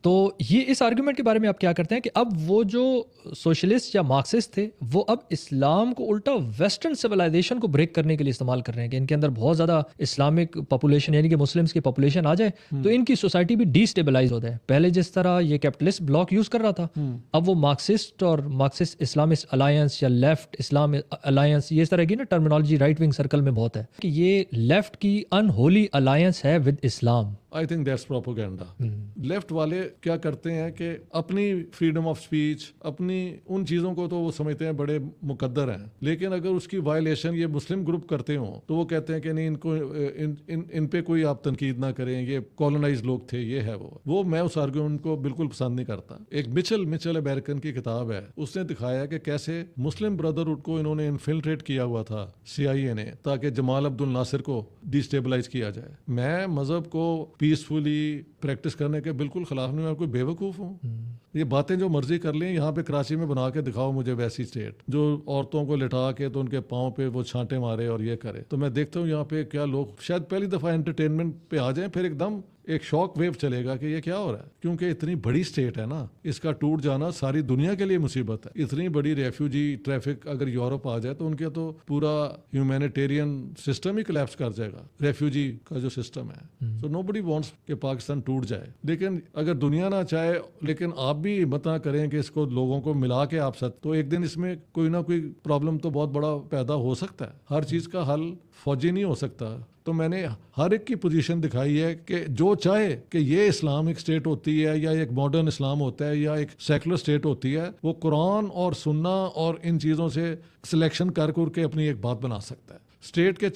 تو یہ اس آرگیومنٹ کے بارے میں آپ کیا کرتے ہیں کہ اب وہ جو سوشلسٹ یا مارکسسٹ تھے وہ اب اسلام کو الٹا ویسٹرن سویلائزیشن کو بریک کرنے کے لیے استعمال کر رہے ہیں کہ ان کے اندر بہت زیادہ اسلامک پاپولیشن یعنی کہ مسلمس کی پاپولیشن آ جائے تو ان کی سوسائٹی بھی ڈی اسٹیبلائز ہو جائے. پہلے جس طرح یہ کیپٹلسٹ بلاک یوز کر رہا تھا اب وہ مارکسسٹ اور مارکسسٹ اسلامسٹ الائنس یا لیفٹ اسلام الائنس یہ اس طرح کی نا ٹرمینالوجی رائٹ ونگ سرکل میں بہت ہے کہ یہ لیفٹ کی انہولی الائنس ہے with Islam. I think that's propaganda. Left والے کیا کرتے ہیں کہ اپنی فریڈم آف اسپیچ اپنی ان چیزوں کو تو وہ سمجھتے ہیں بڑے مقدر ہیں, لیکن اگر اس کی وائلیشن یہ مسلم گروپ کرتے ہوں تو وہ کہتے ہیں کہ نہیں ان کو ان پہ کوئی آپ تنقید نہ کریں, یہ کالونائز لوگ تھے, یہ ہے وہ میں اس آرگومنٹ کو بالکل پسند نہیں کرتا. ایک مچل امریکن کی کتاب ہے, اس نے دکھایا کہ کیسے مسلم بردرہڈ کو انہوں نے انفلٹریٹ کیا ہوا تھا CIA نے تاکہ جمال عبد الناصر کو ڈیسٹیبلائز کیا جائے. میں مذہب کو پیسفلی پریکٹس کرنے کے بالکل خلاف نہیں, میں کوئی بیوقوف ہوں. یہ باتیں جو مرضی کر لیں, یہاں پہ کراچی میں بنا کے دکھاؤ مجھے ویسی اسٹیٹ جو عورتوں کو لٹا کے تو ان کے پاؤں پہ وہ چھانٹے مارے اور یہ کرے. تو میں دیکھتا ہوں یہاں پہ کیا لوگ شاید پہلی دفعہ انٹرٹینمنٹ پہ آ جائیں, پھر ایک دم ایک شاک ویو چلے گا کہ یہ کیا ہو رہا ہے, کیونکہ اتنی بڑی اسٹیٹ ہے نا, اس کا ٹوٹ جانا ساری دنیا کے لیے مصیبت ہے. اتنی بڑی ریفیوجی ٹریفک اگر یورپ آ جائے تو ان کے تو پورا ہیومینیٹیرین سسٹم ہی کلیپس کر جائے گا, ریفیوجی کا جو سسٹم ہے. سو نو بڈی وانٹس کہ پاکستان ٹوٹ جائے, لیکن اگر دنیا نہ چاہے, لیکن آپ بھی ہمت نہ کریں کہ اس کو لوگوں کو ملا کے آپ ساتھ, تو ایک دن اس میں کوئی نہ کوئی پرابلم تو بہت بڑا پیدا ہو سکتا ہے. ہر چیز کا حل فوجی نہیں ہو سکتا. تو میں نے ہر ایک کی پوزیشن دکھائی ہے کہ جو چاہے کہ یہ اسلامک اسٹیٹ ہوتی ہے یا ایک ماڈرن اسلام ہوتا ہے یا ایک سیکولر اسٹیٹ ہوتی ہے, وہ قرآن اور سننا اور ان چیزوں سے سلیکشن کر کے اپنی ایک بات بنا سکتا ہے. اسٹیٹ کے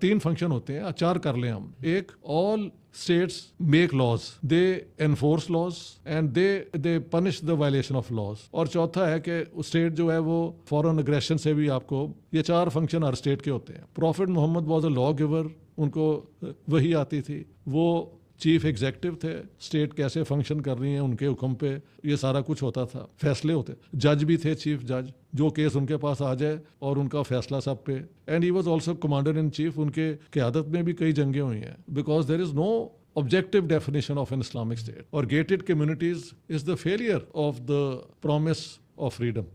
تین فنکشن ہوتے ہیں, 4 کر لیں ہم. ایک, آل states make laws, they enforce laws and they punish the violation of laws. اور چوتھا ہے کہ اسٹیٹ جو ہے وہ فورن اگریشن سے بھی آپ کو, یہ 4 فنکشن ہر اسٹیٹ کے ہوتے ہیں. Prophet Muhammad was a law giver, ان کو وہی آتی تھی, وہ چیف ایگزیکٹو تھے, اسٹیٹ کیسے فنکشن کر رہی ہیں ان کے حکم پہ یہ سارا کچھ ہوتا تھا, فیصلے ہوتے. جج بھی تھے, چیف جج, جو کیس ان کے پاس آ جائے اور ان کا فیصلہ سب پہ. And he was also commander in chief, ان کے قیادت میں بھی کئی جنگیں ہوئی ہیں. Because there is no objective definition of an Islamic state, or gated communities is the failure of the promise of freedom.